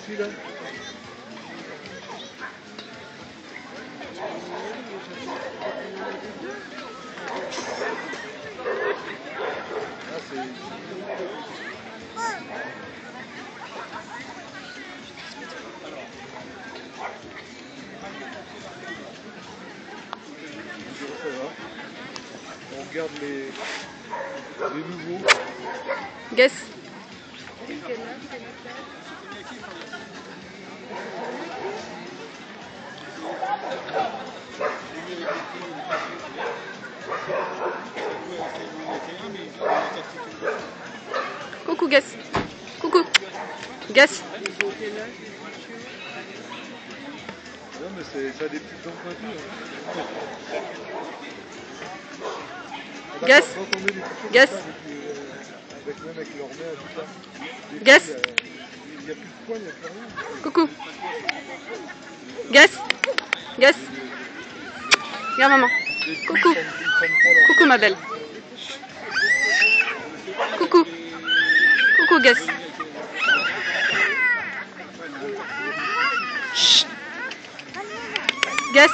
celui-là. Ah, c'est... On regarde les nouveaux. Guess. Coucou, Guess. Coucou. Guess. Non, mais ça a des petites dents pointues. Hein. Guess. Quand on met des photos Guess. comme ça, même avec leur mère, tout ça, Guess. il n'y a plus de poils, il n'y a plus rien. Coucou. Guess. Guess. Regarde maman. Coucou. Coucou ma belle. Coucou. Coucou Guess. Chut. Guess.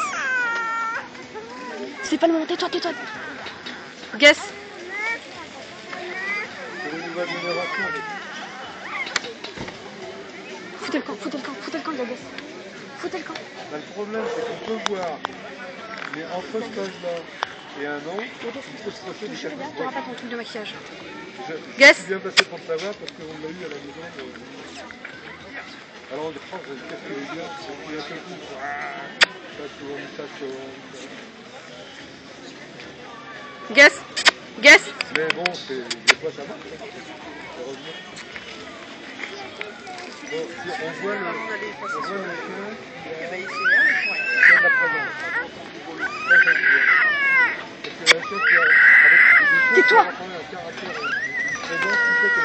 C'est pas le moment, tais-toi, tais-toi. Guess. C'est une nouvelle génération. Foutez le camp, foutez le camp, foutez le camp, Guess. Foutez le camp. Bah, le problème, c'est qu'on peut voir, mais entre cet âge-là et un an, il peut se passer des catastrophes. Tu n'auras pas ton truc de maquillage. Je suis bien passé pour le savoir parce qu'on l'a eu à la maison. Alors on dit, oh, qu'est-ce qu'il est bien, il a fait le coup. Ça tourne. Guess. Guess. Mais bon, des fois ça marche, heureusement. Bon, si on voit le chien, c'est de la présence. Ça, c'est bien. Parce que la chien, avec des choses, Tais-toi. un caractère présent qui fait que